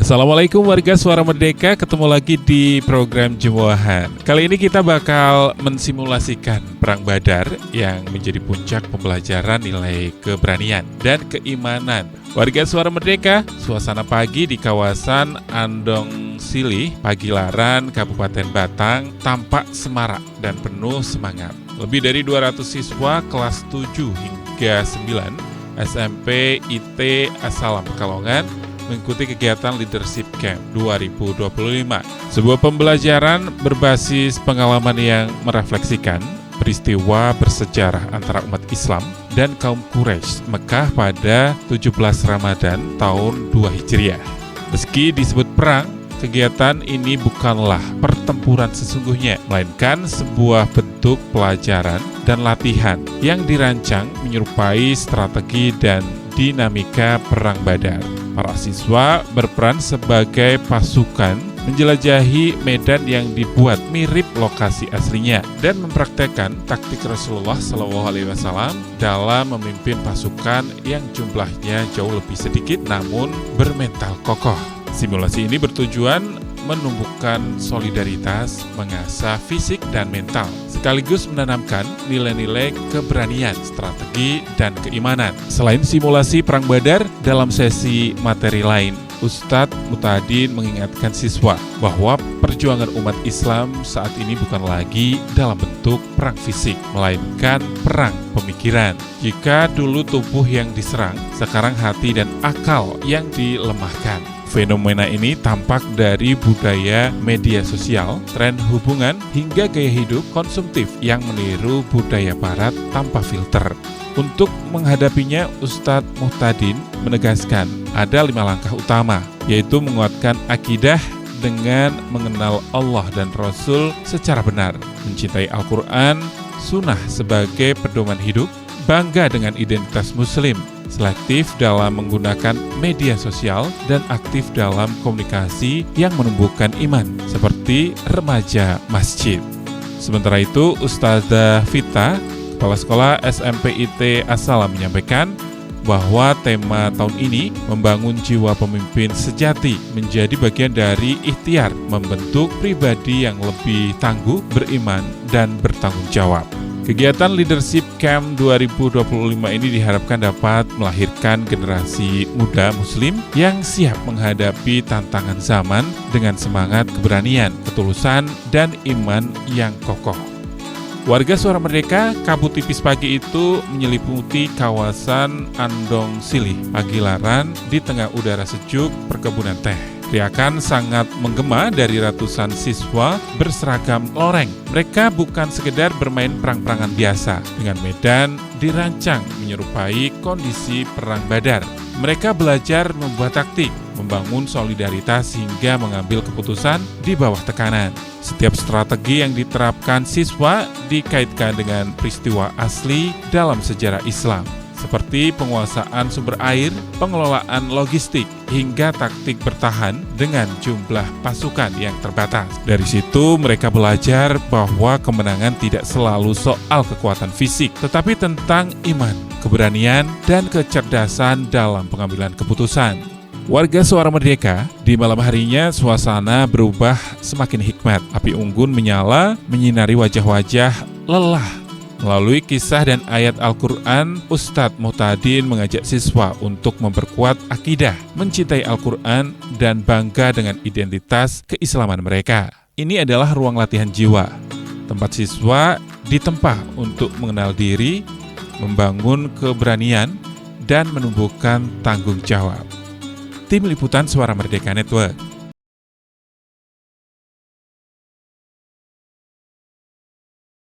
Assalamualaikum warga Suara Merdeka, ketemu lagi di program Jemuahan. Kali ini kita bakal mensimulasikan Perang Badar yang menjadi puncak pembelajaran nilai keberanian dan keimanan. Warga Suara Merdeka, suasana pagi di kawasan Andong Silih, Pagilaran, Kabupaten Batang tampak semarak dan penuh semangat. Lebih dari 200 siswa kelas 7 hingga 9 SMP IT Asalam Pekalongan mengikuti kegiatan Leadership Camp 2025. Sebuah pembelajaran berbasis pengalaman yang merefleksikan peristiwa bersejarah antara umat Islam dan kaum Quraisy Mekah pada 17 Ramadan tahun 2 Hijriah. Meski disebut perang, kegiatan ini bukanlah pertempuran sesungguhnya, melainkan sebuah bentuk pelajaran dan latihan yang dirancang menyerupai strategi dan dinamika Perang Badar. Para siswa berperan sebagai pasukan menjelajahi medan yang dibuat mirip lokasi aslinya dan mempraktekkan taktik Rasulullah SAW dalam memimpin pasukan yang jumlahnya jauh lebih sedikit namun bermental kokoh. Simulasi ini bertujuan menumbuhkan solidaritas, mengasah fisik dan mental, sekaligus menanamkan nilai-nilai keberanian, strategi, dan keimanan. Selain simulasi Perang Badar, dalam sesi materi lain, Ustadz Mutadin mengingatkan siswa bahwa perjuangan umat Islam saat ini bukan lagi dalam bentuk perang fisik, melainkan perang pemikiran. Jika dulu tubuh yang diserang, sekarang hati dan akal yang dilemahkan. Fenomena ini tampak dari budaya media sosial, tren hubungan, hingga gaya hidup konsumtif yang meniru budaya barat tanpa filter. Untuk menghadapinya, Ustadz Muhtadin menegaskan ada 5 langkah utama, yaitu menguatkan akidah dengan mengenal Allah dan Rasul secara benar, mencintai Al-Quran, sunnah sebagai pedoman hidup, bangga dengan identitas Muslim, selektif dalam menggunakan media sosial, dan aktif dalam komunikasi yang menumbuhkan iman, seperti remaja masjid. Sementara itu, Ustazah Vita, Kepala Sekolah SMP IT Asalam menyampaikan bahwa tema tahun ini membangun jiwa pemimpin sejati menjadi bagian dari ikhtiar membentuk pribadi yang lebih tangguh, beriman, dan bertanggung jawab. Kegiatan Leadership Camp 2025 ini diharapkan dapat melahirkan generasi muda Muslim yang siap menghadapi tantangan zaman dengan semangat keberanian, ketulusan, dan iman yang kokoh. Warga Suara Merdeka, kabut tipis pagi itu menyelimuti kawasan Andong Silih, Pagilaran di tengah udara sejuk perkebunan teh. Teriakan sangat menggema dari ratusan siswa berseragam loreng. Mereka bukan sekedar bermain perang-perangan biasa. Dengan medan dirancang menyerupai kondisi Perang Badar. Mereka belajar membuat taktik, membangun solidaritas hingga mengambil keputusan di bawah tekanan. Setiap strategi yang diterapkan siswa dikaitkan dengan peristiwa asli dalam sejarah Islam, seperti penguasaan sumber air, pengelolaan logistik, hingga taktik bertahan dengan jumlah pasukan yang terbatas. Dari situ mereka belajar bahwa kemenangan tidak selalu soal kekuatan fisik, tetapi tentang iman, keberanian, dan kecerdasan dalam pengambilan keputusan. Warga Suara Merdeka, di malam harinya suasana berubah semakin hikmat. Api unggun menyala, menyinari wajah-wajah lelah. Melalui kisah dan ayat Al-Quran, Ustadz Muhtadin mengajak siswa untuk memperkuat akidah, mencintai Al-Quran, dan bangga dengan identitas keislaman mereka. Ini adalah ruang latihan jiwa. Tempat siswa ditempa untuk mengenal diri, membangun keberanian, dan menumbuhkan tanggung jawab. Tim Liputan Suara Merdeka Network.